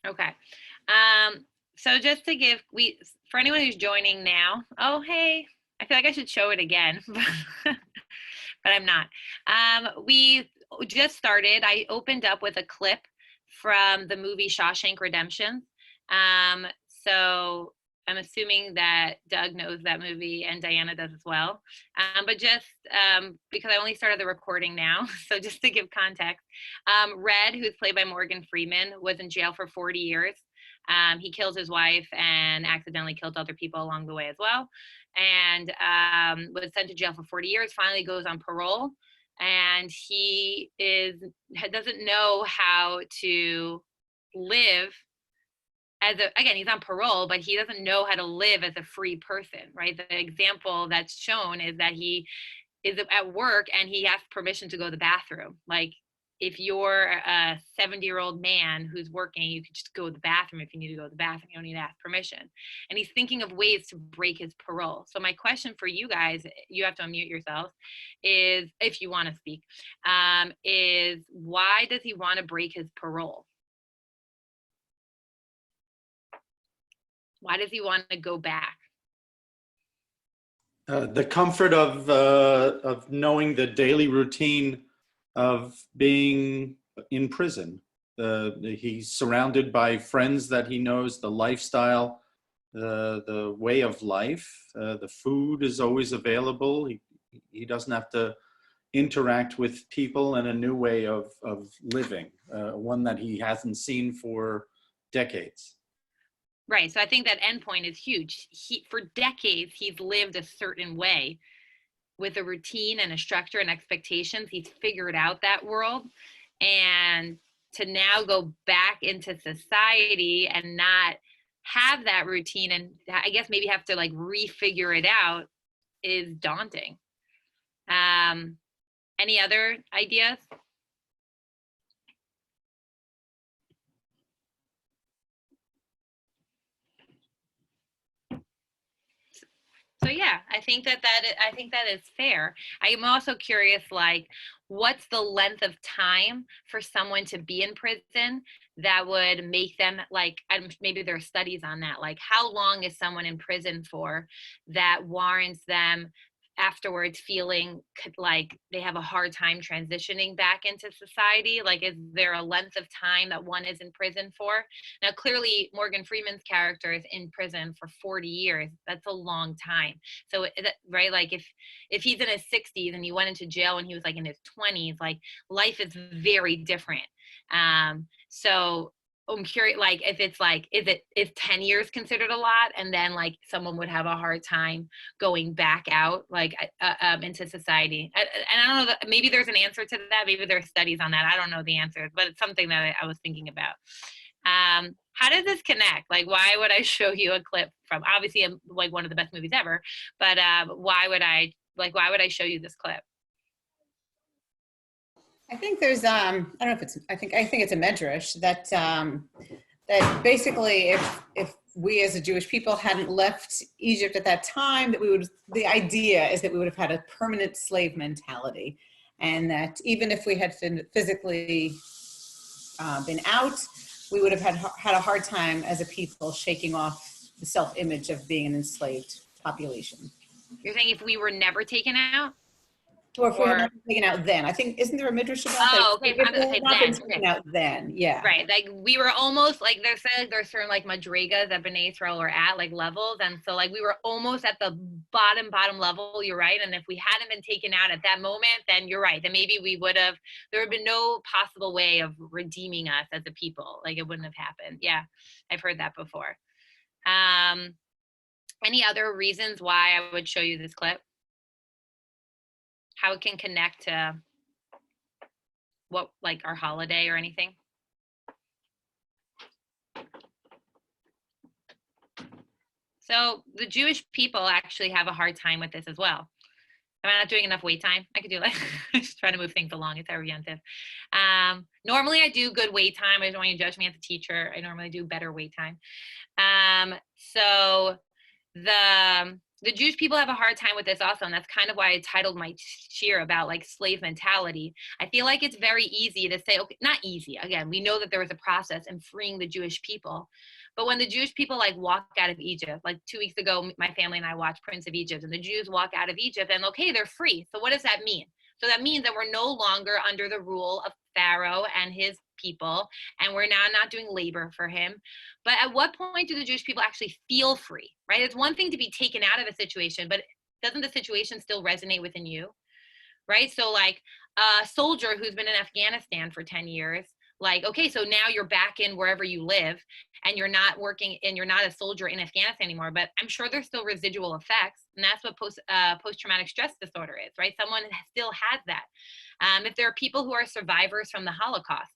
Okay. So just to give, for anyone who's joining now, oh, hey, I feel like I should show it again, but I'm not. We just started. I opened up with a clip from the movie Shawshank Redemption. So I'm assuming that Doug knows that movie and Diana does as well. But just because I only started the recording now, so just to give context, Red, who's played by Morgan Freeman, was in jail for 40 years. He killed his wife and accidentally killed other people along the way as well, and was sent to jail for 40 years, finally goes on parole, and he doesn't know how to live again, he's on parole, but he doesn't know how to live as a free person, right? The example that's shown is that he is at work and he asks permission to go to the bathroom. Like, if you're a 70-year-old man who's working, you can just go to the bathroom if you need to go to the bathroom. You don't need to ask permission. And he's thinking of ways to break his parole. So my question for you guys, you have to unmute yourselves, is, if you want to speak, is why does he want to break his parole? Why does he want to go back? The comfort of knowing the daily routine of being in prison. He's surrounded by friends that he knows, the lifestyle, the way of life, the food is always available. He doesn't have to interact with people in a new way of living, one that he hasn't seen for decades. Right, so I think that endpoint is huge. For decades, he's lived a certain way with a routine and a structure and expectations. He's figured out that world, and to now go back into society and not have that routine, and I guess maybe have to like refigure it out, is daunting. Any other ideas? So yeah, I think that is fair. I'm also curious, like, what's the length of time for someone to be in prison that would make them, like, maybe there are studies on that, like how long is someone in prison for that warrants them afterwards feeling like they have a hard time transitioning back into society? Like, is there a length of time that one is in prison for? Now, clearly, Morgan Freeman's character is in prison for 40 years. That's a long time. So, right, like if he's in his 60s and he went into jail when he was like in his 20s, like, life is very different. So I'm curious, like, if it's like, is 10 years considered a lot? And then like someone would have a hard time going back out, like, into society. And I don't know, maybe there's an answer to that. Maybe there's studies on that. I don't know the answers, but it's something that I was thinking about. How does this connect? Like, why would I show you a clip from, obviously, like one of the best movies ever, but why would I show you this clip? I think there's I don't know if it's, I think it's a medrash that that basically if we as a Jewish people hadn't left Egypt at that time, that the idea is that we would have had a permanent slave mentality, and that even if we had physically been out, we would have had a hard time as a people shaking off the self-image of being an enslaved population. You're saying if we were never taken out? Or if we had not been taken out then. I think, isn't there a midrash about that? Oh, okay. I'm gonna say then. Taken out then, yeah. Right, like we were almost, like they're saying there's certain like madrigas that B'nai Israel are at, like levels, and so like we were almost at the bottom level. You're right, and if we hadn't been taken out at that moment, then you're right. Then maybe there would have been no possible way of redeeming us as a people. Like, it wouldn't have happened. Yeah, I've heard that before. Any other reasons why I would show you this clip? How it can connect to what, like, our holiday or anything? So the Jewish people actually have a hard time with this as well. Am I not doing enough wait time? I could do like, just trying to move things along. It's oriented. Normally I do good wait time. I don't want you to judge me as a teacher. I normally do better wait time. So the Jewish people have a hard time with this also, and that's kind of why I titled my shiur about like slave mentality. I feel like it's very easy to say, okay, not easy. Again, we know that there was a process in freeing the Jewish people, but when the Jewish people like walk out of Egypt, like 2 weeks ago, my family and I watched Prince of Egypt, and the Jews walk out of Egypt, and okay, they're free. So what does that mean? So that means that we're no longer under the rule of Pharaoh and his people, and we're now not doing labor for him. But at what point do the Jewish people actually feel free, right? It's one thing to be taken out of a situation, but doesn't the situation still resonate within you, right? So like a soldier who's been in Afghanistan for 10 years, like, okay, so now you're back in wherever you live and you're not working and you're not a soldier in Afghanistan anymore, but I'm sure there's still residual effects. And that's what post-traumatic stress disorder is, right? Someone still has that. If there are people who are survivors from the Holocaust,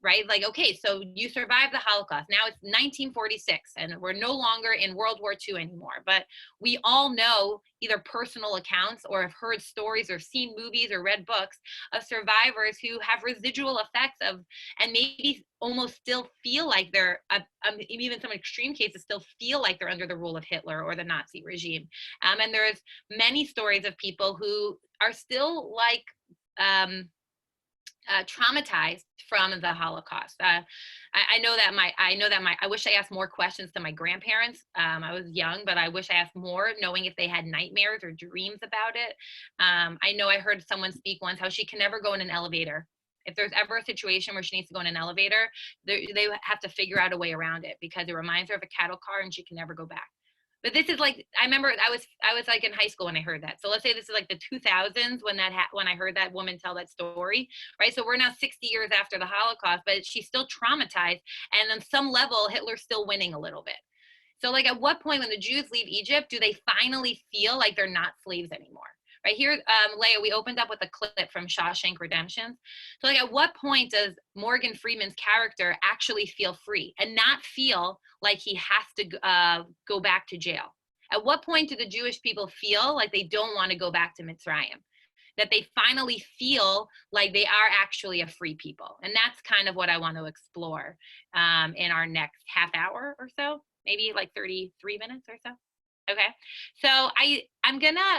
right? Like, okay, so you survived the Holocaust. Now it's 1946 and we're no longer in World War II anymore. But we all know either personal accounts or have heard stories or seen movies or read books of survivors who have residual effects of, and maybe almost still feel like they're, even some extreme cases still feel like they're under the rule of Hitler or the Nazi regime. And there's many stories of people who are still like, traumatized from the Holocaust. I wish I asked more questions to my grandparents. I was young, but I wish I asked more, knowing if they had nightmares or dreams about it. I know I heard someone speak once how she can never go in an elevator. If there's ever a situation where she needs to go in an elevator, they have to figure out a way around it because it reminds her of a cattle car and she can never go back. But this is like, I remember I was like in high school when I heard that. So let's say this is like the 2000s when I heard that woman tell that story, right? So we're now 60 years after the Holocaust, but she's still traumatized. And on some level, Hitler's still winning a little bit. So like at what point when the Jews leave Egypt, do they finally feel like they're not slaves anymore? Right here, Leah, we opened up with a clip from Shawshank Redemption. So like at what point does Morgan Freeman's character actually feel free and not feel like he has to go back to jail? At what point do the Jewish people feel like they don't want to go back to Mitzrayim? That they finally feel like they are actually a free people. And that's kind of what I want to explore in our next half hour or so, maybe like 33 minutes or so. Okay, so I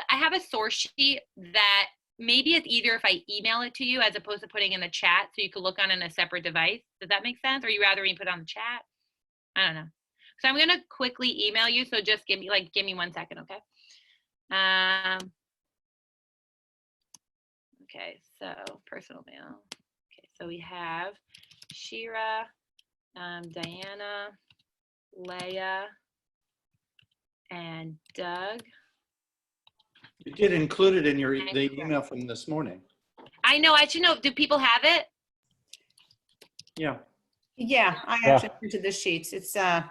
have a source sheet that maybe it's easier if I email it to you as opposed to putting in the chat so you can look on in a separate device. Does that make sense? Or you rather me put it on the chat? I don't know. So I'm gonna quickly email you. So just give me 1 second, okay? Okay, so personal mail. Okay, so we have Shira, Diana, Leah, and Doug. You did include it in the email from this morning. I know, I should know. Do people have it? Yeah. Yeah, I actually printed the sheets. It's the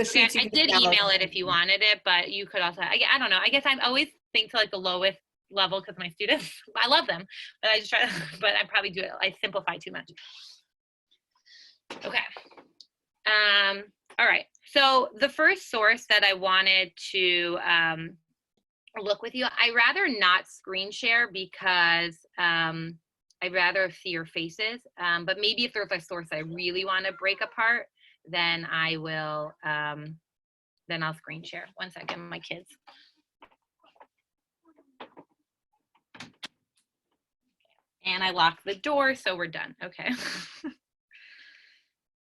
sheets. I did email it if you wanted it, but you could also, I don't know. I guess I always think to like the lowest level because my students, I love them, but I just try to, but I probably do it. I simplify too much. Okay. All right. So the first source that I wanted to look with you, I rather not screen share because I'd rather see your faces. But maybe if there's a source I really want to break apart, then I will, then I'll screen share. 1 second, my kids. And I locked the door, so we're done. Okay.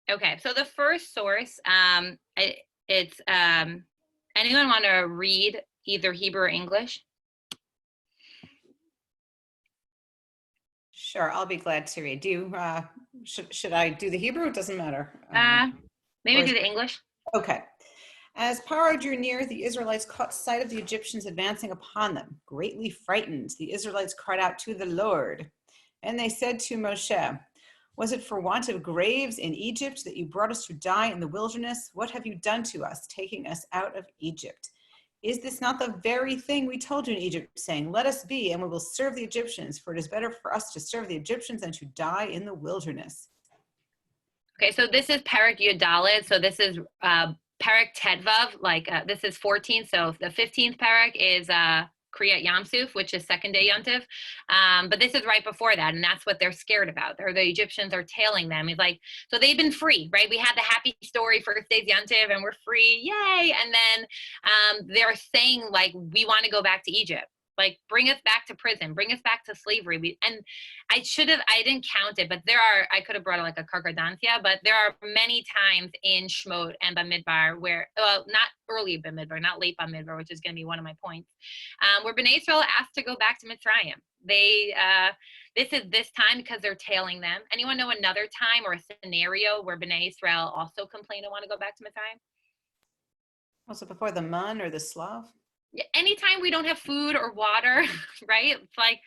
Okay, so the first source, it's, anyone want to read either Hebrew or English? Sure, I'll be glad to read. Do you, should I do the Hebrew? It doesn't matter. Maybe do the English. Okay. As Paro drew near, the Israelites caught sight of the Egyptians advancing upon them. Greatly frightened, the Israelites cried out to the Lord. And they said to Moshe, "Was it for want of graves in Egypt that you brought us to die in the wilderness? What have you done to us, taking us out of Egypt? Is this not the very thing we told you in Egypt, saying, 'Let us be, and we will serve the Egyptians, for it is better for us to serve the Egyptians than to die in the wilderness'?" Okay, so this is Perek Yud Daled. So this is Perek Tedvav, like this is 14. So the 15th Perek is Kriyat Yamsuf, which is second day Yontif. But this is right before that, and that's what they're scared about. The Egyptians are tailing them. He's like, so they've been free, right? We had the happy story, first day's Yontif, and we're free, yay! And then they're saying, like, we want to go back to Egypt. Like, bring us back to prison, bring us back to slavery. And I didn't count it, but I could have brought like a karkadancia, but there are many times in Shmot and Bamidbar where, not early Bamidbar, not late Bamidbar, which is going to be one of my points, where Bnei Israel asked to go back to Mitzrayim. This is this time because they're tailing them. Anyone know another time or a scenario where Bnei Israel also complain and want to go back to Mitzrayim? Was it before the Mun or the Slav? Anytime we don't have food or water, right? It's like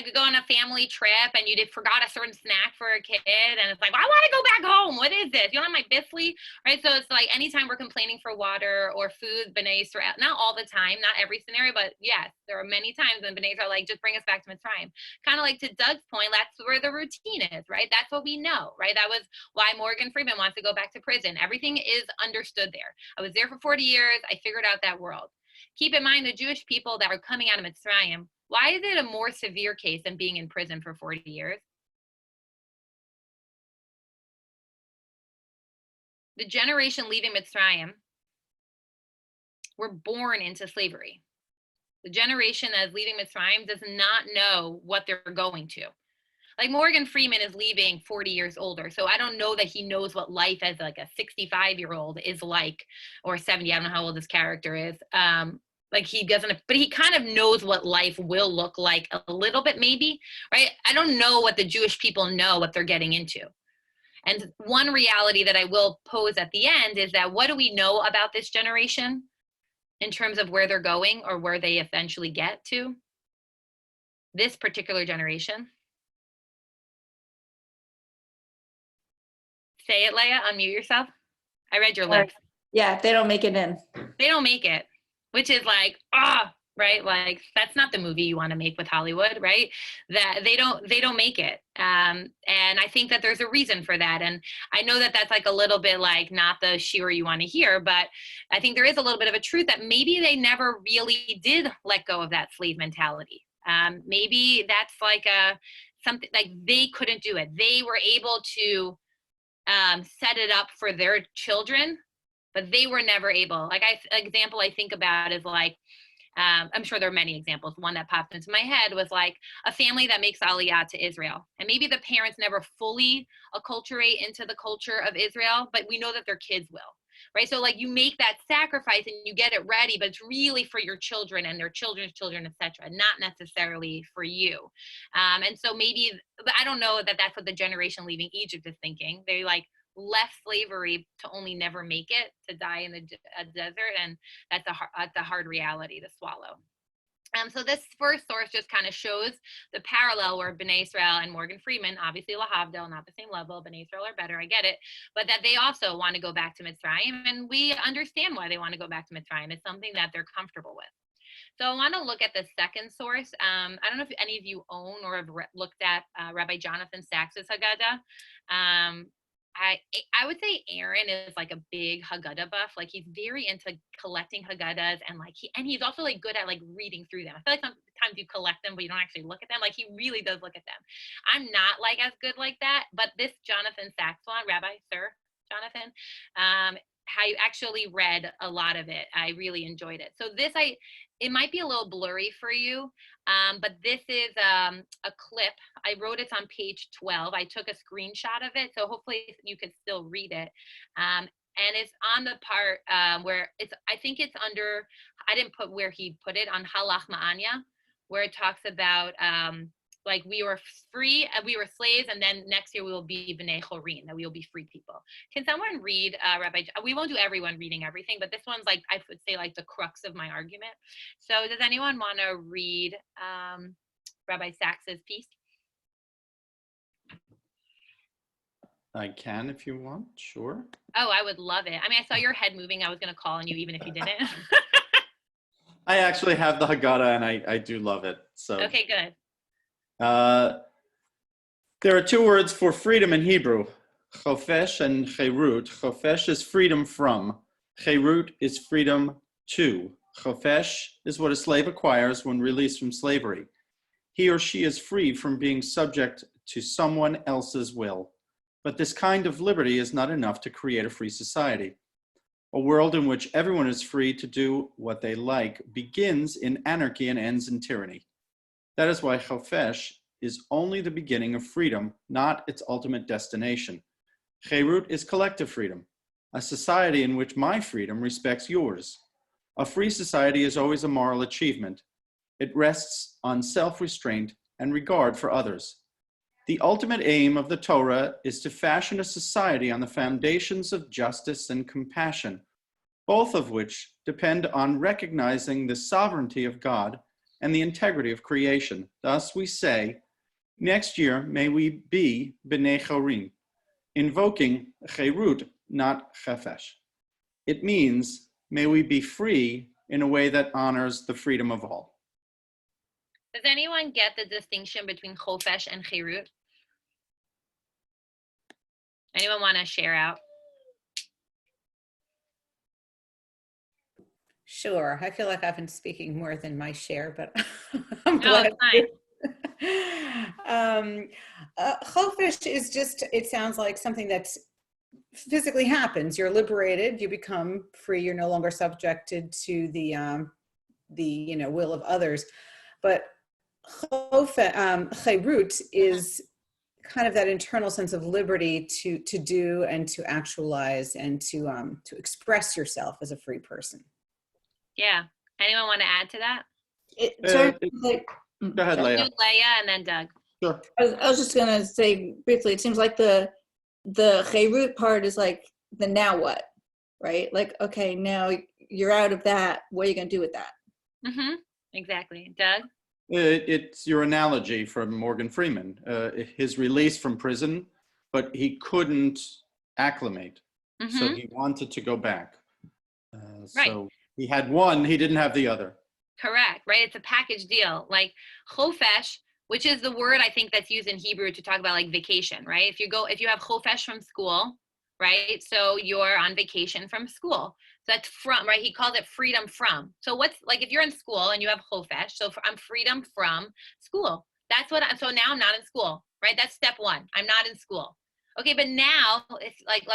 we go on a family trip and you forgot a certain snack for a kid, and it's like, well, I want to go back home. What is this? You don't have my biscuit, right? So it's like anytime we're complaining for water or food, Bnei Israel, not all the time, not every scenario, but yes, there are many times when Bnei Israel are like, just bring us back to Mitzrayim. Kind of like to Doug's point, that's where the routine is, right? That's what we know, right? That was why Morgan Freeman wants to go back to prison. Everything is understood there. I was there for 40 years. I figured out that world. Keep in mind the Jewish people that are coming out of Mitzrayim, why is it a more severe case than being in prison for 40 years? The generation leaving Mitzrayim were born into slavery. The generation that is leaving Mitzrayim does not know what they're going to. Like Morgan Freeman is leaving 40 years older, so I don't know that he knows what life as like a 65-year-old is like, or 70, I don't know how old this character is. Like he doesn't, but he kind of knows what life will look like a little bit maybe, right? I don't know what the Jewish people know what they're getting into. And one reality that I will pose at the end is that what do we know about this generation in terms of where they're going or where they eventually get to? This particular generation. Say it, Leah, unmute yourself. I read your lips. Yeah, they don't make it in. They don't make it, which is like, right? Like that's not the movie you want to make with Hollywood, right? That they don't make it. And I think that there's a reason for that. And I know that that's like a little bit like not the Shiur you want to hear, but I think there is a little bit of a truth that maybe they never really did let go of that slave mentality. Maybe that's like something like they couldn't do it. They were able to set it up for their children, but they were never able. Like example I think about is like, I'm sure there are many examples. One that popped into my head was like a family that makes Aliyah to Israel. And maybe the parents never fully acculturate into the culture of Israel, but we know that their kids will, right? So like you make that sacrifice and you get it ready, but it's really for your children and their children's children, etc., not necessarily for you. And so maybe, I don't know that that's what the generation leaving Egypt is thinking. They like left slavery to only never make it, to die in the desert, and that's a hard reality to swallow. So this first source just kind of shows the parallel where Bnei Israel and Morgan Freeman, obviously lahavdil, not the same level, Bnei Israel are better, I get it, but that they also want to go back to Mitzrayim, and we understand why they want to go back to Mitzrayim. It's something that they're comfortable with. So I want to look at the second source. I don't know if any of you own or have looked at Rabbi Jonathan Sacks's Haggadah. I would say Aaron is like a big Haggadah buff. Like he's very into collecting Haggadahs, and like he's also like good at like reading through them. I feel like sometimes you collect them, but you don't actually look at them. Like he really does look at them. I'm not like as good like that, but this Jonathan Sacks one, Rabbi Sir Jonathan, I actually read a lot of it. I really enjoyed it. So this, it might be a little blurry for you, but this is a clip. I wrote it on page 12. I took a screenshot of it, so hopefully you can still read it. And it's on the part where I think it's under, I didn't put where he put it, on Halach Ma'anya, where it talks about like we were free, we were slaves, and then next year we will be B'nai Chorin, that we will be free people. Can someone read Rabbi, we won't do everyone reading everything, but this one's like, I would say like the crux of my argument. So does anyone want to read Rabbi Sacks's piece? I can if you want, sure. Oh, I would love it. I mean, I saw your head moving. I was going to call on you even if you didn't. I actually have the Haggadah and I do love it. So okay, good. There are two words for freedom in Hebrew, chofesh and cherut. Chofesh is freedom from. Cherut is freedom to. Chofesh is what a slave acquires when released from slavery. He or she is free from being subject to someone else's will. But this kind of liberty is not enough to create a free society. A world in which everyone is free to do what they like begins in anarchy and ends in tyranny. That is why Chofesh is only the beginning of freedom, not its ultimate destination. Cherut is collective freedom, a society in which my freedom respects yours. A free society is always a moral achievement. It rests on self-restraint and regard for others. The ultimate aim of the Torah is to fashion a society on the foundations of justice and compassion, both of which depend on recognizing the sovereignty of God and the integrity of creation. Thus we say, next year may we be b'nei chorim, invoking cherut, not chafesh. It means, may we be free in a way that honors the freedom of all. Does anyone get the distinction between chofesh and cherut? Anyone want to share out? Sure. I feel like I've been speaking more than my share, but I'm No, glad. it's fine. Chofesh is just, it sounds like something that's physically happens. You're liberated, you become free, you're no longer subjected to the will of others. But cherut is kind of that internal sense of liberty to do and to actualize and to express yourself as a free person. Yeah. Anyone want to add to that? Go ahead, Do Leah. Leah and then Doug. Sure. I was just gonna say briefly, it seems like the cherut part is like the now what, right? Like, okay, now you're out of that. What are you gonna do with that? Mm-hmm. Exactly. Doug? It's your analogy from Morgan Freeman, his release from prison, but he couldn't acclimate. Mm-hmm. So he wanted to go back. Right. So he had one, he didn't have the other. Correct, right? It's a package deal. Like chofesh, which is the word I think that's used in Hebrew to talk about like vacation, right? If you have chofesh from school, right? So you're on vacation from school. So that's from, right? He calls it freedom from. So what's like if you're in school and you have chofesh, so I'm freedom from school. That's what so now I'm not in school, right? That's step one. I'm not in school. Okay, but now it's like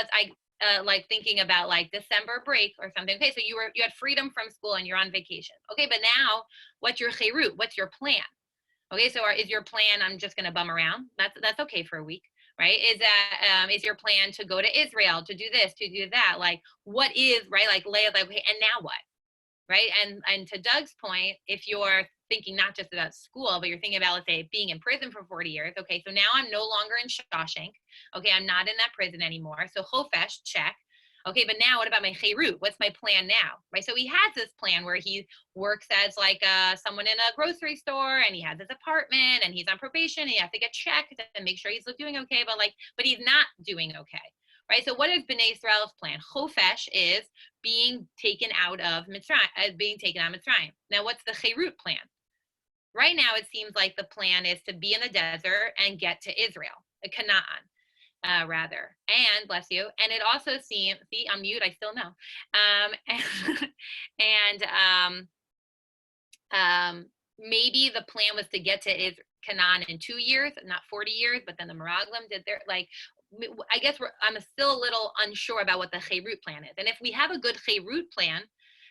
like thinking about like December break or something. Okay, so you had freedom from school and you're on vacation. Okay, but now what's your cherut? What's your plan? Okay, so is your plan I'm just gonna bum around? That's okay for a week, right? Is your plan to go to Israel, to do this, to do that? Like what is, right? Like Leah's like, okay, and now what? Right? And to Doug's point, if you're thinking not just about school, but you're thinking about, let's say, being in prison for 40 years. Okay, so now I'm no longer in Shawshank. Okay, I'm not in that prison anymore. So chofesh, check. Okay, but now what about my cherut? What's my plan now? Right, so he has this plan where he works as like someone in a grocery store, and he has his apartment, and he's on probation, and he has to get checked and make sure he's doing okay, but he's not doing okay. Right, so what is Bnei Israel's plan? Chofesh is being taken out of Mitzrayim, Now, what's the cherut plan? Right now, it seems like the plan is to be in the desert and get to Israel, Canaan, rather. And bless you. And it also seems, see, I'm mute. I still know. Maybe the plan was to get to Canaan in 2 years, not 40 years. But then the Meraglim did their I guess I'm still a little unsure about what the cherut plan is. And if we have a good cherut plan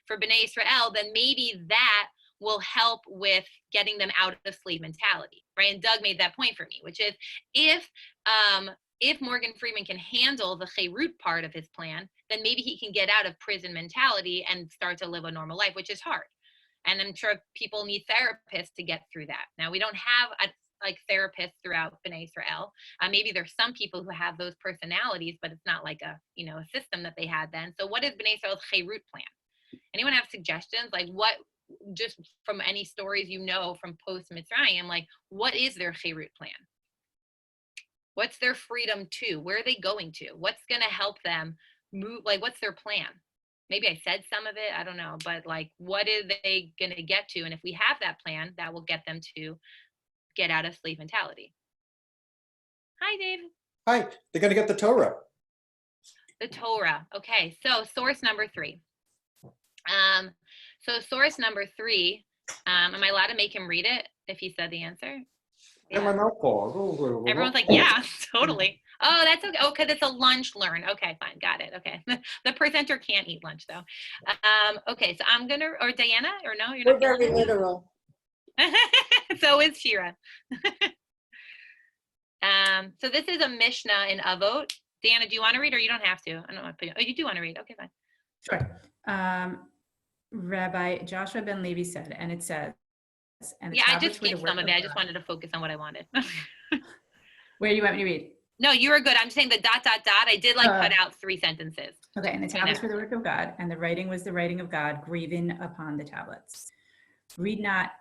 for Bnei Israel, then maybe that will help with getting them out of the slave mentality, right? And Doug made that point for me, which is if Morgan Freeman can handle the cherut part of his plan, then maybe he can get out of prison mentality and start to live a normal life, which is hard. And I'm sure people need therapists to get through that. Now, we don't have like therapists throughout Bnei Israel. Maybe there's some people who have those personalities, but it's not like a system that they had then. So what is Bnei Israel's cherut plan? Anyone have suggestions? Like what, just from any stories from post Mitzrayim, like what is their cherut plan? What's their freedom to? Where are they going to? What's going to help them move? Like what's their plan? Maybe I said some of it, I don't know, but like what are they going to get to? And if we have that plan, that will get them to get out of slave mentality. Hi, Dave. Hi, they're going to get the Torah. The Torah. Okay, so source number 3. So source number 3, am I allowed to make him read it if he said the answer? Everyone's like, yeah, totally. Oh, that's okay. Oh, because it's a lunch learn. Okay, fine. Got it. Okay. The presenter can't eat lunch, though. Okay, so I'm going to, or Diana, or no? You're We're not very feeling literal. it? So is Shira. So this is a Mishnah in Avot. Diana, do you want to read or you don't have to? I don't want to put you. Oh, you do want to read. Okay, fine. Sure. Rabbi Joshua ben Levi said, and it says, and the Yeah, I tablets just were the skipped work some of of it. I just God. wanted to focus on what I wanted. Where do you want me to read? No, you were good. I'm saying the ... I did like cut out 3 sentences. Okay, and the tablets were the work of God, and the writing was the writing of God, graven upon the tablets. Read not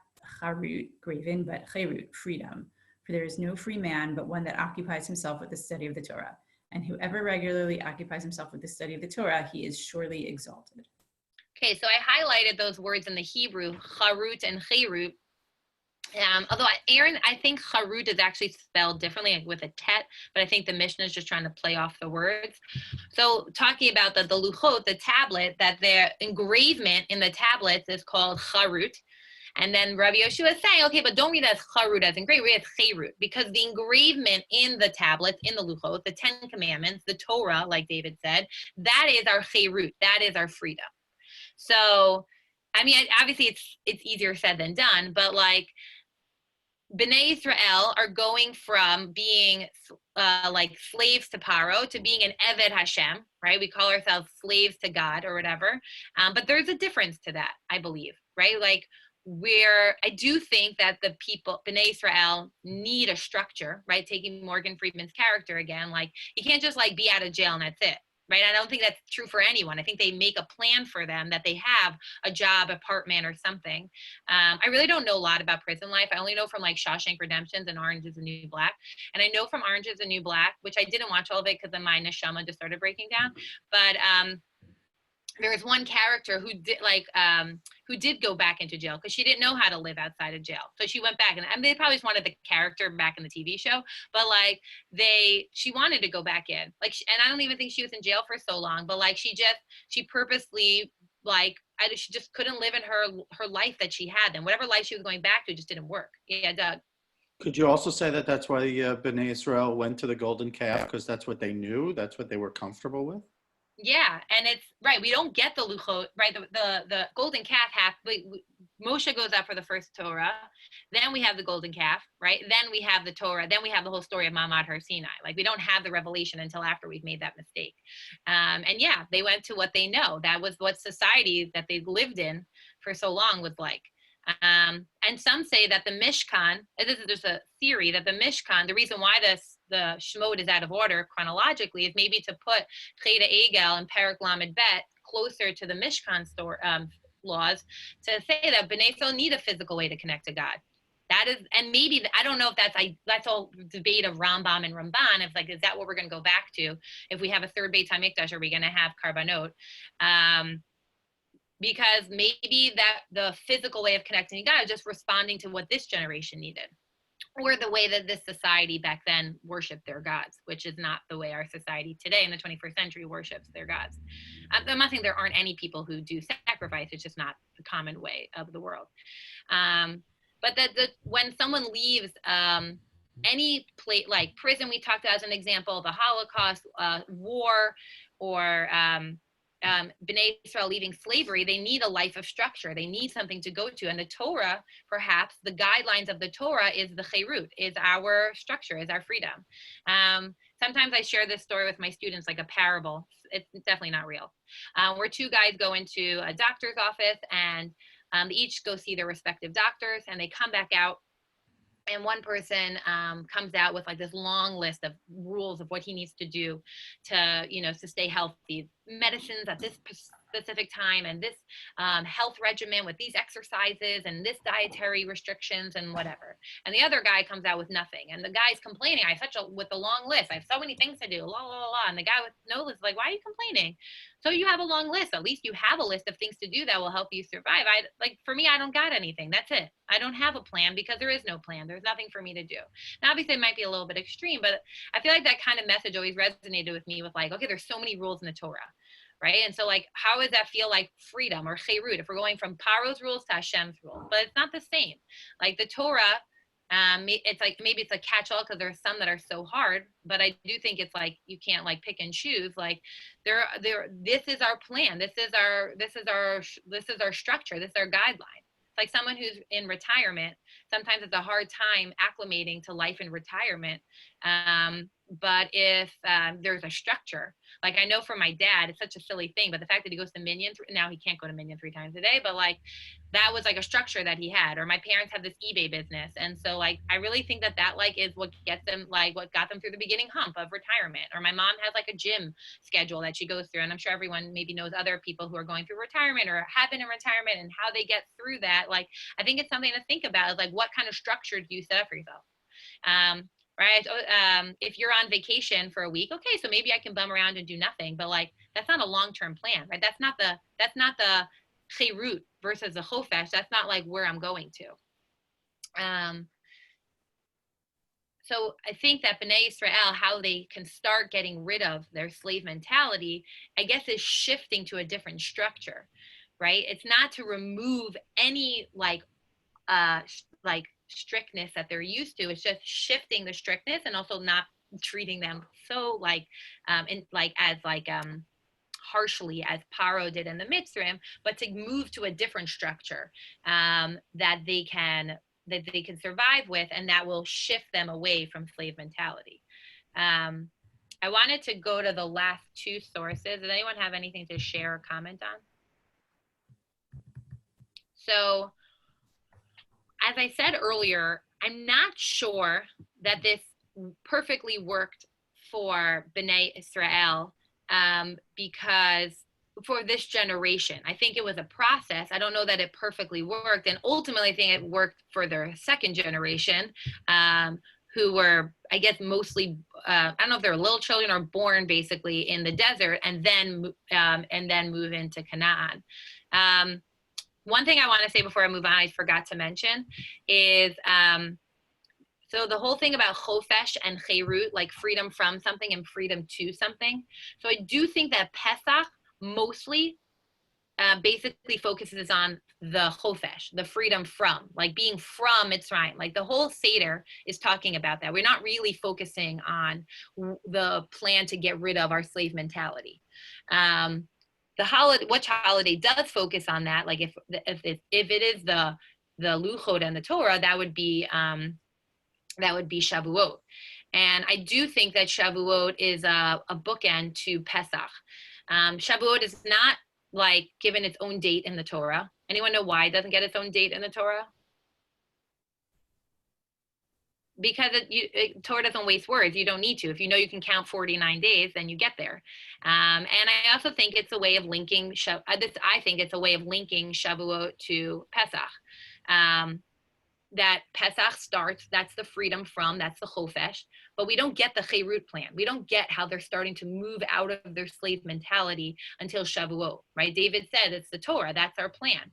charut, graven, but cherut, freedom. For there is no free man, but one that occupies himself with the study of the Torah. And whoever regularly occupies himself with the study of the Torah, he is surely exalted. Okay, so I highlighted those words in the Hebrew, charut and cherut. Although Aaron, I think charut is actually spelled differently, like with a tet, but I think the Mishnah is just trying to play off the words. So talking about the luchot, the tablet, that their engravement in the tablets is called charut. And then Rabbi Yoshua is saying, okay, but don't read as charut as engraved, read as cherut, because the engravement in the tablets, in the luchot, the 10 commandments, the Torah, like David said, that is our cherut, that is our freedom. So, I mean, obviously it's easier said than done, but like Bnei Israel are going from being like slaves to Paro to being an Eved Hashem, right? We call ourselves slaves to God or whatever. But there's a difference to that, I believe, right? Like I do think that the people, Bnei Israel, need a structure, right? Taking Morgan Freeman's character again, like you can't just like be out of jail and that's it. Right? I don't think that's true for anyone. I think they make a plan for them, that they have a job, apartment, or something. I really don't know a lot about prison life. I only know from like Shawshank Redemptions and Orange is the New Black. And I know from Orange is the New Black, which I didn't watch all of it because my neshama just started breaking down. But there was one character who did go back into jail because she didn't know how to live outside of jail. So she went back, and I mean, they probably just wanted the character back in the TV show, but like she wanted to go back in. Like, and I don't even think she was in jail for so long, but like she purposely she just couldn't live in her life that she had. Then whatever life she was going back to just didn't work. Yeah, Doug. Could you also say that that's why Bnei Israel went to the golden calf, because that's what they knew, that's what they were comfortable with? Yeah, and it's right. We don't get the luchot, right? The golden calf Moshe goes out for the first Torah, then we have the golden calf, right? Then we have the Torah, then we have the whole story of Mamad Har Sinai. Like we don't have the revelation until after we've made that mistake. And yeah, they went to what they know. That was what society that they lived in for so long was like. And some say that the Mishkan, this is just a theory, that the Mishkan, the reason why the Shemot is out of order chronologically is maybe to put Cheda Egel and Perek Lamed Bet closer to the Mishkan laws, to say that Bnei Israel need a physical way to connect to God. That is, and maybe, I don't know if that's all debate of Rambam and Ramban, if like, is that what we're going to go back to? If we have a third Beit HaMikdash, are we going to have Karbanot? Because maybe that the physical way of connecting to God is just responding to what this generation needed, or the way that this society back then worshipped their gods, which is not the way our society today in the 21st century worships their gods. I'm not saying there aren't any people who do sacrifice, it's just not the common way of the world. But when someone leaves any place, like prison, we talked about as an example, the Holocaust, war, or Bnei Israel leaving slavery, they need a life of structure. They need something to go to. And the Torah, perhaps, the guidelines of the Torah is the cherut, is our structure, is our freedom. Sometimes I share this story with my students like a parable. It's definitely not real. Where 2 guys go into a doctor's office, and they each go see their respective doctors, and they come back out. And one person comes out with like this long list of rules of what he needs to do to stay healthy. Medicines at this specific time, and this health regimen with these exercises and this dietary restrictions and whatever. And the other guy comes out with nothing. And the guy's complaining, with a long list. I have so many things to do, la, la, la, la. And the guy with no list is like, why are you complaining? So you have a long list. At least you have a list of things to do that will help you survive. For me, I don't got anything. That's it. I don't have a plan because there is no plan. There's nothing for me to do. Now, obviously, it might be a little bit extreme, but I feel like that kind of message always resonated with me with like, okay, there's so many rules in the Torah. right? And so like, how does that feel like freedom or Cherut if we're going from Paro's rules to Hashem's rules? But it's not the same. Like the Torah, it's like maybe it's a catch-all because there are some that are so hard, but I do think it's like you can't like pick and choose. Like this is our plan. This is our structure. This is our guideline. Like someone who's in retirement, sometimes it's a hard time acclimating to life in retirement. But if there's a structure, like I know for my dad, it's such a silly thing, but the fact that he goes to Minyan, now he can't go to Minyan 3 times a day, but like that was like a structure that he had. Or my parents have this eBay business. And so like, I really think that like is what gets them, like what got them through the beginning hump of retirement. Or my mom has like a gym schedule that she goes through. And I'm sure everyone maybe knows other people who are going through retirement or have been in retirement and how they get through that. Like, I think it's something to think about, is like, what kind of structure do you set up for yourself? Right? If you're on vacation for a week, okay, so maybe I can bum around and do nothing, but like, that's not a long-term plan, right? That's not the Cherut versus the Chofesh. That's not like where I'm going to. So I think that Bnei Israel, how they can start getting rid of their slave mentality, I guess, is shifting to a different structure, right? It's not to remove any like strictness that they're used to. It's just shifting the strictness and also not treating them so harshly as Paro did in the Mitzrayim, but to move to a different structure that they can survive with, and that will shift them away from slave mentality. I wanted to go to the last 2 sources. Does anyone have anything to share or comment on? So, as I said earlier, I'm not sure that this perfectly worked for Bnei Israel because for this generation, I think it was a process. I don't know that it perfectly worked. And ultimately, I think it worked for their second generation, who were, I guess, mostly, I don't know if they were little children or born basically in the desert and then move into Canaan. One thing I want to say before I move on, I forgot to mention, is so the whole thing about Chofesh and Cherut, like freedom from something and freedom to something. So I do think that Pesach mostly basically focuses on the Chofesh, the freedom from, like being from Mitzrayim. Like the whole Seder is talking about that. We're not really focusing on the plan to get rid of our slave mentality. The holiday, which holiday does focus on that? Like if it is the Luchot and the Torah, that would be Shavuot. And I do think that Shavuot is a bookend to Pesach. Shavuot is not like given its own date in the Torah. Anyone know why it doesn't get its own date in the Torah? Because Torah doesn't waste words. You don't need to. If you know you can count 49 days, then you get there. And I also think it's a way of linking. I think it's a way of linking Shavuot to Pesach. That Pesach starts, that's the freedom from, that's the Chofesh, but we don't get the Cherut plan. We don't get how they're starting to move out of their slave mentality until Shavuot, right? David said it's the Torah, that's our plan.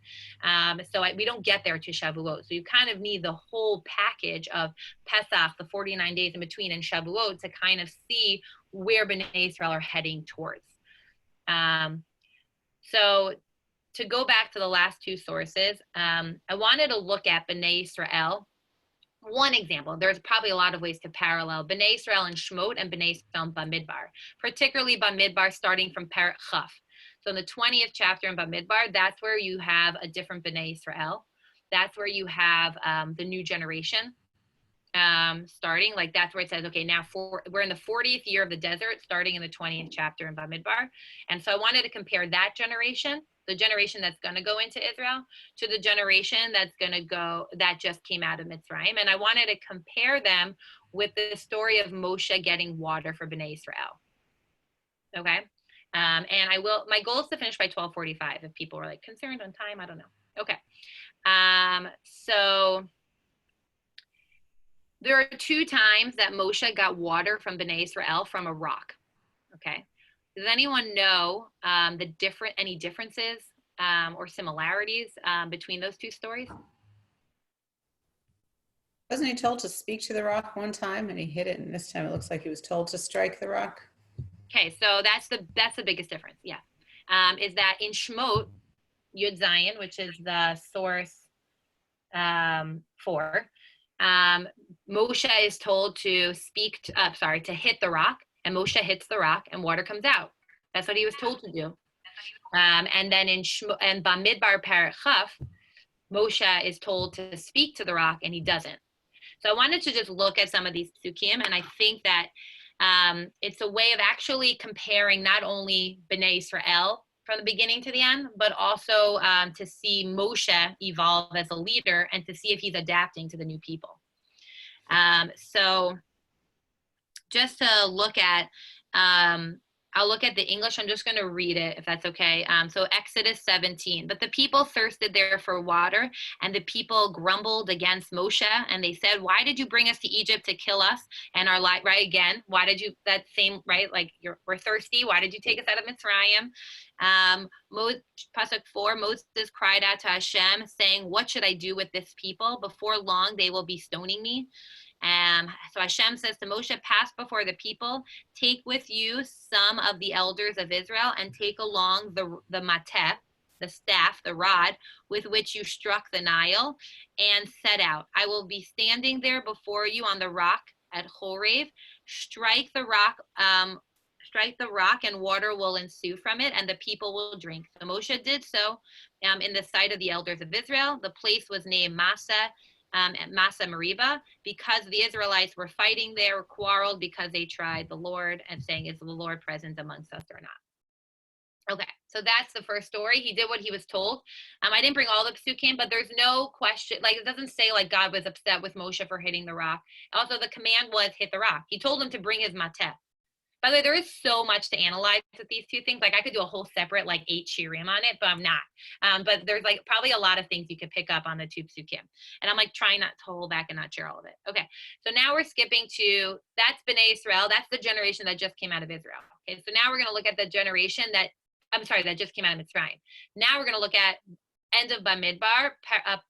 We don't get there to Shavuot. So you kind of need the whole package of Pesach, the 49 days in between, and Shavuot to kind of see where Bnei Israel are heading towards. So to go back to the last 2 sources, I wanted to look at Bnei Israel. One example, there's probably a lot of ways to parallel Bnei Israel and Shemot and Bnei Israel and Bamidbar, particularly Bamidbar starting from Perek Chaf. So in the 20th chapter in Bamidbar, that's where you have a different Bnei Israel. That's where you have the new generation starting. Like that's where it says, okay, now we're in the 40th year of the desert, starting in the 20th chapter in Bamidbar. And so I wanted to compare that generation, the generation that's going to go into Israel, to the generation that just came out of Mitzrayim. And I wanted to compare them with the story of Moshe getting water for Bnei Israel. Okay. And my goal is to finish by 12:45. If people were like concerned on time, I don't know. Okay. So there are 2 times that Moshe got water from Bnei Israel from a rock. Okay. Does anyone know any differences or similarities between those 2 stories? Wasn't he told to speak to the rock one time and he hit it, and this time it looks like he was told to strike the rock? Okay, so that's the biggest difference. Yeah. is that in Shemot, Yud Zayin, which is the source for, Moshe is told to to hit the rock, and Moshe hits the rock and water comes out. That's what he was told to do. And then in Bamidbar Perek Chaf, Moshe is told to speak to the rock and he doesn't. So I wanted to just look at some of these psukim, and I think that it's a way of actually comparing not only Bnei Israel from the beginning to the end, but also to see Moshe evolve as a leader and to see if he's adapting to the new people. So just to look at, I'll look at the English. I'm just going to read it, if that's okay. So Exodus 17. But the people thirsted there for water, and the people grumbled against Moshe, and they said, "Why did you bring us to Egypt to kill us and our life?" Right, again, why did you, that same, right, like we're thirsty. Why did you take us out of Mitzrayim? Pasuk 4, Moses cried out to Hashem, saying, "What should I do with this people? Before long, they will be stoning me." So Hashem says to Moshe, "Pass before the people, take with you some of the elders of Israel, and take along the mateh, the staff, the rod, with which you struck the Nile, and set out. I will be standing there before you on the rock at Horeb. Strike the rock, and water will ensue from it, and the people will drink." So Moshe did so in the sight of the elders of Israel. The place was named Massa, at Massa Meribah, because the Israelites were fighting there, quarreled because they tried the Lord and saying, "Is the Lord present amongst us or not?" Okay, so that's the first story. He did what he was told. I didn't bring all the psukim, but there's no question, like it doesn't say like God was upset with Moshe for hitting the rock. Also, the command was hit the rock. He told him to bring his mateh. By the way, there is so much to analyze with these two things. Like I could do a whole separate like 8 shiurim on it, but I'm not. But there's like probably a lot of things you could pick up on the two psukim. And I'm like trying not to hold back and not share all of it. Okay, so now we're skipping to, that's Bnei Israel. That's the generation that just came out of Israel. Okay, so now we're gonna look at the generation that just came out of Mitzrayim. Now we're gonna look at end of Bamidbar,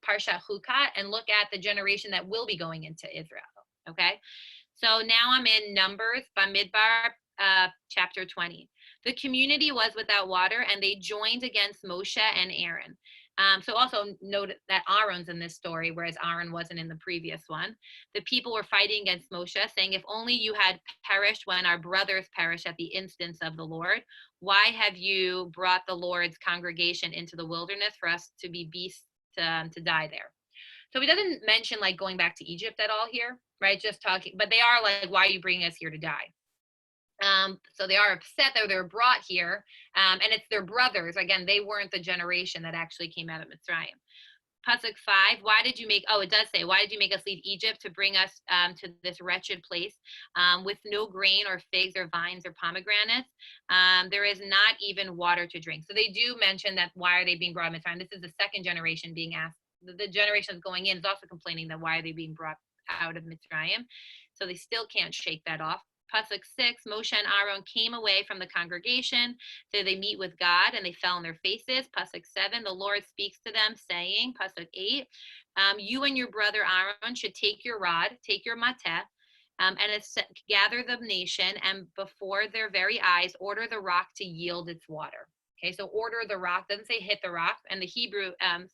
Parsha Chukat, and look at the generation that will be going into Israel. Okay, so now I'm in Numbers, Bamidbar, chapter 20. The community was without water, and they joined against Moshe and Aaron. So also note that Aaron's in this story, whereas Aaron wasn't in the previous one. The people were fighting against Moshe, saying, "If only you had perished when our brothers perished at the instance of the Lord. Why have you brought the Lord's congregation into the wilderness for us to be beasts to die there?" So he doesn't mention like going back to Egypt at all here, right? Just talking, but they are like, "Why are you bringing us here to die?" So they are upset that they're brought here, and it's their brothers. Again, they weren't the generation that actually came out of Mitzrayim. Pasuk 5, it does say, "Why did you make us leave Egypt to bring us to this wretched place with no grain or figs or vines or pomegranates? There is not even water to drink." So they do mention that why are they being brought to Mitzrayim? This is the second generation being asked. The generation that's going in is also complaining that why are they being brought out of Mitzrayim? So they still can't shake that off. Pasuk 6, Moshe and Aaron came away from the congregation, so they meet with God, and they fell on their faces. Pasuk 7, the Lord speaks to them, saying, Pasuk 8, "You and your brother Aaron should take your rod, take your mateh, and gather the nation, and before their very eyes, order the rock to yield its water." Okay, so order the rock, doesn't say hit the rock, and the Hebrew, and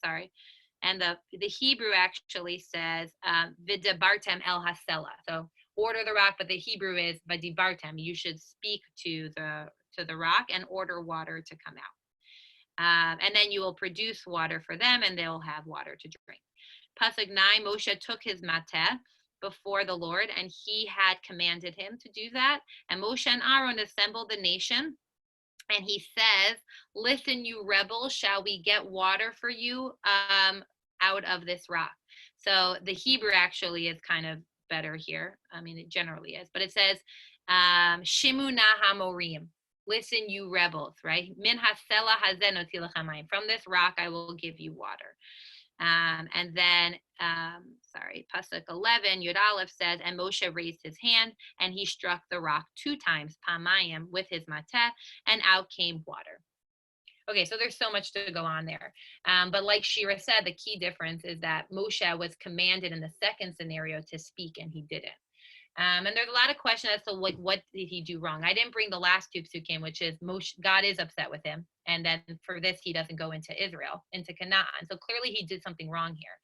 the Hebrew actually says, "V'debartem el hasela." So order the rock, but the Hebrew is "v'dibartem." You should speak to the rock and order water to come out. And then you will produce water for them, and they'll have water to drink. Pasuk 9, Moshe took his mateh before the Lord, and he had commanded him to do that. And Moshe and Aaron assembled the nation, and he says, "Listen, you rebels, shall we get water for you out of this rock?" So the Hebrew actually is kind of better here. I mean, it generally is, but it says, "Shimu na hamorim." Listen, you rebels, right? Min hasela hazeno tilachamayim. From this rock, I will give you water. And then, Pasuk 11, Yud Aleph says, "And Moshe raised his hand, and he struck the rock 2 times, pamayim, with his mateh, and out came water." Okay, so there's so much to go on there. But like Shira said, the key difference is that Moshe was commanded in the second scenario to speak, and he didn't. And there's a lot of questions as to like what did he do wrong. I didn't bring the last two psukim, which is God is upset with him, and then for this he doesn't go into Israel, into Canaan. So clearly he did something wrong here.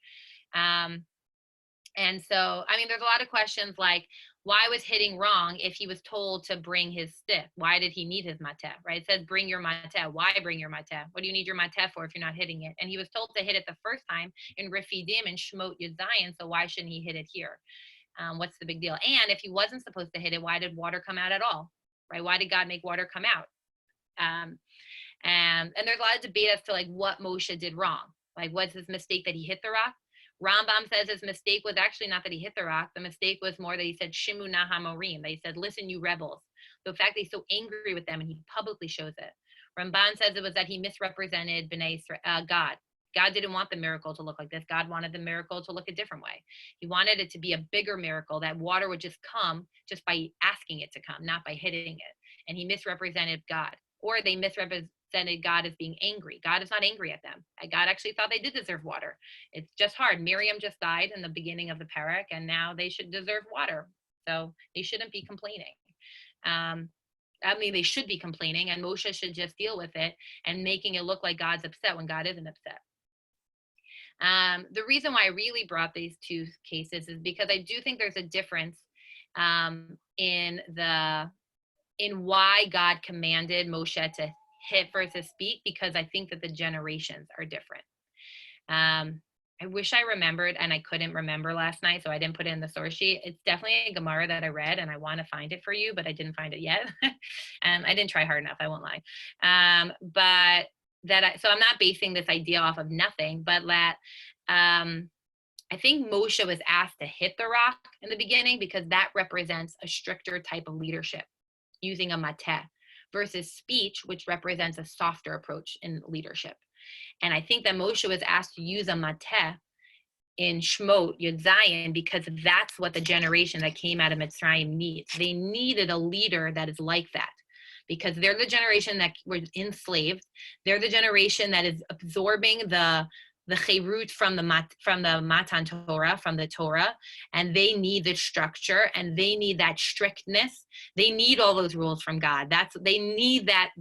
And so, I mean, there's a lot of questions like, why was hitting wrong if he was told to bring his stick? Why did he need his mateh, right? It says, bring your mateh. Why bring your mateh? What do you need your mateh for if you're not hitting it? And he was told to hit it the first time in Refidim and Shemot Yud Zayin, so why shouldn't he hit it here? What's the big deal? And if he wasn't supposed to hit it, why did water come out at all, right? Why did God make water come out? And there's a lot of debate as to like what Moshe did wrong. Like, what's his mistake that he hit the rock? Rambam says his mistake was actually not that he hit the rock. The mistake was more that he said, Shimu Nahamorim. That he said, listen, you rebels. The fact that he's so angry with them and he publicly shows it. Ramban says it was that he misrepresented B'nai Israel, God. God didn't want the miracle to look like this. God wanted the miracle to look a different way. He wanted it to be a bigger miracle, that water would just come just by asking it to come, not by hitting it. And he misrepresented God. Or they misrepresented God as being angry. God is not angry at them. God actually thought they did deserve water. It's just hard. Miriam just died in the beginning of the parak, and now they should deserve water. So they shouldn't be complaining. I mean, they should be complaining, and Moshe should just deal with it and making it look like God's upset when God isn't upset. The reason why I really brought these two cases is because I do think there's a difference in why God commanded Moshe to hit versus speak, because I think that the generations are different. I wish I remembered, and I couldn't remember last night, so I didn't put it in the source sheet. It's definitely a Gemara that I read, and I want to find it for you, but I didn't find it yet. I didn't try hard enough, I won't lie. So I'm not basing this idea off of nothing, but that I think Moshe was asked to hit the rock in the beginning because that represents a stricter type of leadership, using a mateh, versus speech, which represents a softer approach in leadership. And I think that Moshe was asked to use a mateh in Shemot Yud Zayin because that's what the generation that came out of Mitzrayim needs. They needed a leader that is like that, because they're the generation that were enslaved. They're the generation that is absorbing the chirut from the Matan Torah, from the Torah, and they need the structure and they need that strictness. They need all those rules from God. They need that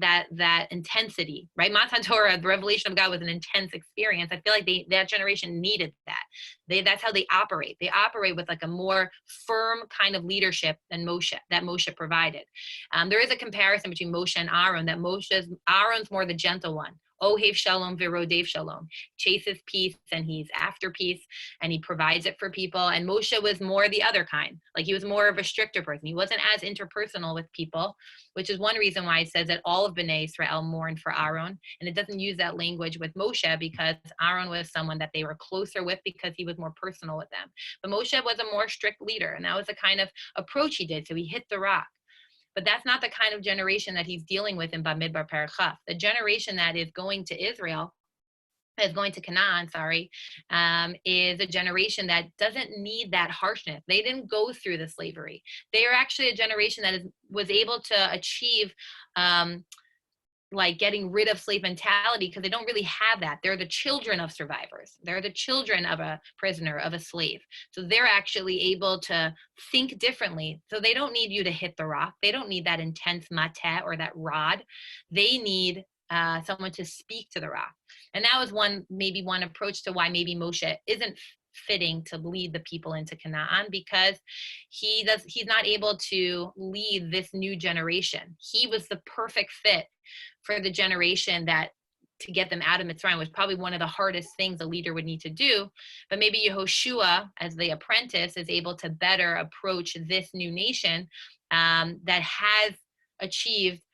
intensity, right? Matan Torah, the revelation of God, was an intense experience. I feel like that generation needed that. That's how they operate. They operate with like a more firm kind of leadership than that Moshe provided. There is a comparison between Moshe and Aaron, that Aaron's more the gentle one. Ohev shalom v'rodev shalom, chases peace and he's after peace and he provides it for people. And Moshe was more the other kind. Like, he was more of a stricter person. He wasn't as interpersonal with people, which is one reason why it says that all of Bnei Israel mourned for Aaron. And it doesn't use that language with Moshe because Aaron was someone that they were closer with because he was more personal with them. But Moshe was a more strict leader, and that was the kind of approach he did. So he hit the rock. But that's not the kind of generation that he's dealing with in Bamidbar Parachaf. The generation that is going to Israel, is going to Canaan, is a generation that doesn't need that harshness. They didn't go through the slavery. They are actually a generation that was able to achieve like getting rid of slave mentality, because they don't really have that. They're the children of survivors. They're the children of a prisoner, of a slave. So they're actually able to think differently. So they don't need you to hit the rock. They don't need that intense mateh or that rod. They need someone to speak to the rock. And that was one approach to why maybe Moshe isn't fitting to lead the people into Canaan, because he's not able to lead this new generation. He was the perfect fit for the generation that to get them out of Mitzrayim was probably one of the hardest things a leader would need to do. But maybe Yehoshua, as the apprentice, is able to better approach this new nation that has achieved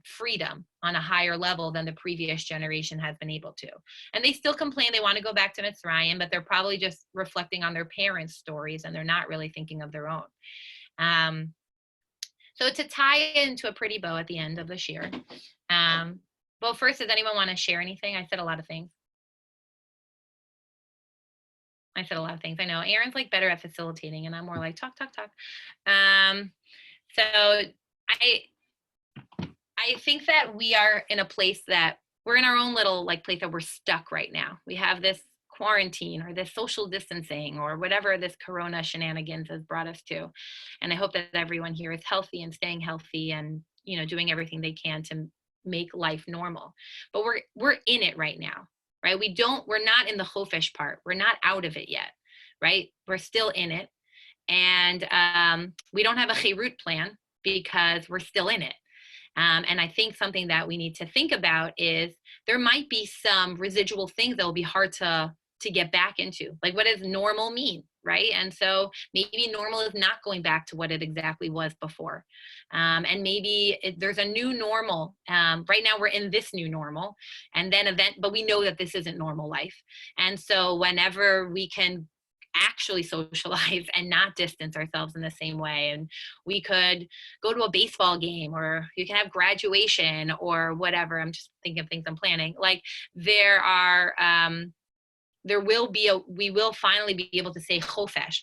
freedom on a higher level than the previous generation has been able to. And they still complain they want to go back to Mitzrayim, but they're probably just reflecting on their parents' stories and they're not really thinking of their own. So to tie it into a pretty bow at the end of the Shiur. Well, first, does anyone want to share anything? I said a lot of things. I know Aaron's like better at facilitating and I'm more like talk. So I think that we are in a place that we're in our own little like place that we're stuck right now. We have this quarantine or this social distancing or whatever this corona shenanigans has brought us to. And I hope that everyone here is healthy and staying healthy and, you know, doing everything they can to make life normal. But we're in it right now, right? We're not in the chofesh part. We're not out of it yet, right? We're still in it. And we don't have a chirut plan because we're still in it. And I think something that we need to think about is there might be some residual things that will be hard to get back into. Like, what does normal mean, right? And so maybe normal is not going back to what it exactly was before. And maybe there's a new normal. Right now we're in this new normal, and then but we know that this isn't normal life. And so whenever we can actually socialize and not distance ourselves in the same way, and we could go to a baseball game, or you can have graduation or whatever. I'm just thinking of things I'm planning. Like, we will finally be able to say chofesh.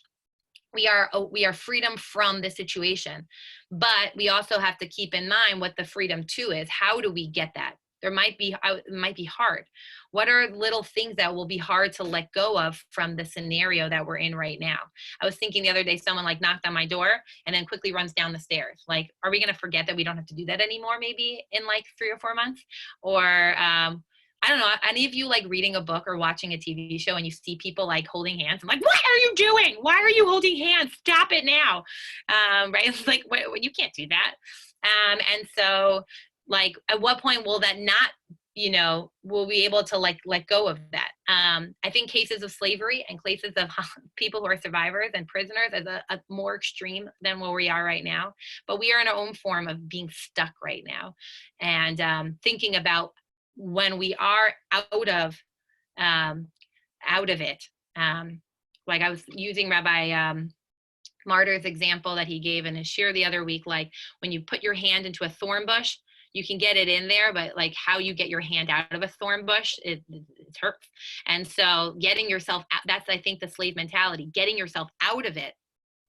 We are freedom from the situation, but we also have to keep in mind what the freedom to is. How do we get that? It might be hard. What are little things that will be hard to let go of from the scenario that we're in right now? I was thinking the other day, someone like knocked on my door and then quickly runs down the stairs. Like, are we going to forget that we don't have to do that anymore maybe in like 3 or 4 months? Or, I don't know, any of you like reading a book or watching a TV show and you see people like holding hands? I'm like, what are you doing? Why are you holding hands? Stop it now. Right? It's like, you can't do that. And so, like, at what point will that not, you know, will we be able to like let go of that? I think cases of slavery and cases of people who are survivors and prisoners is a more extreme than where we are right now. But we are in our own form of being stuck right now, and thinking about when we are out of it. Like, I was using Rabbi Martyr's example that he gave in his shiur the other week. Like, when you put your hand into a thorn bush, you can get it in there, but like how you get your hand out of a thorn bush, it hurts. And so getting yourself out, that's, I think, the slave mentality, getting yourself out of it.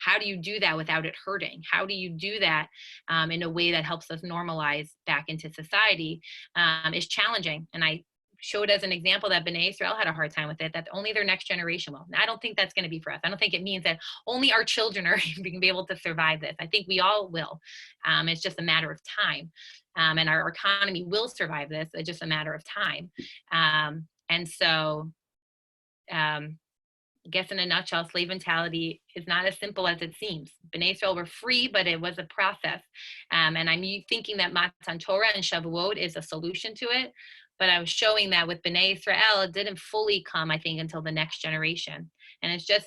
How do you do that without it hurting? How do you do that in a way that helps us normalize back into society is challenging. And I showed as an example that B'nai Israel had a hard time with it, that only their next generation will. Now, I don't think that's going to be for us. I don't think it means that only our children are going to be able to survive this. I think we all will. It's just a matter of time. And our economy will survive this. It's just a matter of time. And so I guess in a nutshell, slave mentality is not as simple as it seems. B'nai Israel were free, but it was a process. And I'm thinking that Matan Torah and Shavuot is a solution to it. But I was showing that with B'nai Israel, it didn't fully come, I think, until the next generation. And it's just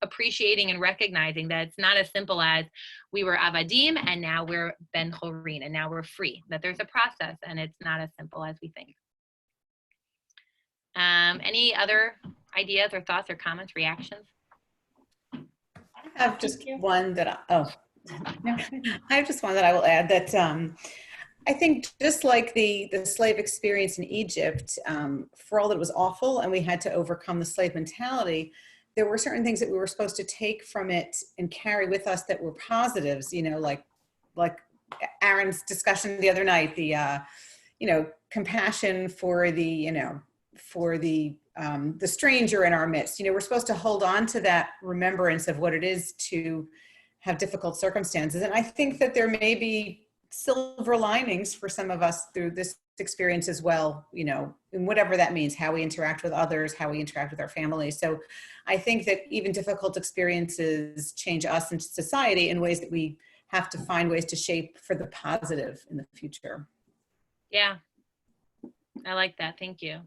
appreciating and recognizing that it's not as simple as we were avadim and now we're ben chorin and now we're free. That there's a process and it's not as simple as we think. Any other ideas or thoughts or comments, reactions? I have just one that I have just one that I will add, that I think just like the slave experience in Egypt, for all that it was awful and we had to overcome the slave mentality, there were certain things that we were supposed to take from it and carry with us that were positives, you know, like Aaron's discussion the other night, the, you know, compassion for the, you know, for the stranger in our midst. You know, we're supposed to hold on to that remembrance of what it is to have difficult circumstances. And I think that there may be silver linings for some of us through this experience as well, you know, and whatever that means, how we interact with others, how we interact with our families. So I think that even difficult experiences change us and society in ways that we have to find ways to shape for the positive in the future. Yeah, I like that. Thank you.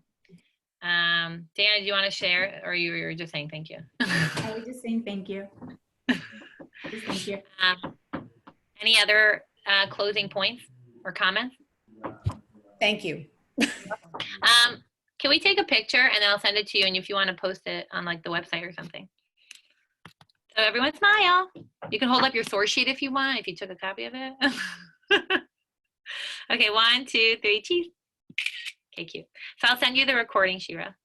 Dana, do you want to share, or you were just saying thank you? I was just saying thank you. Just thank you. Any other closing points or comments? Thank you. Can we take a picture and then I'll send it to you, and if you want to post it on like the website or something. So everyone smile. You can hold up your source sheet if you want, if you took a copy of it. Okay, 1, 2, 3, cheese. Okay, cute. So I'll send you the recording, Shira.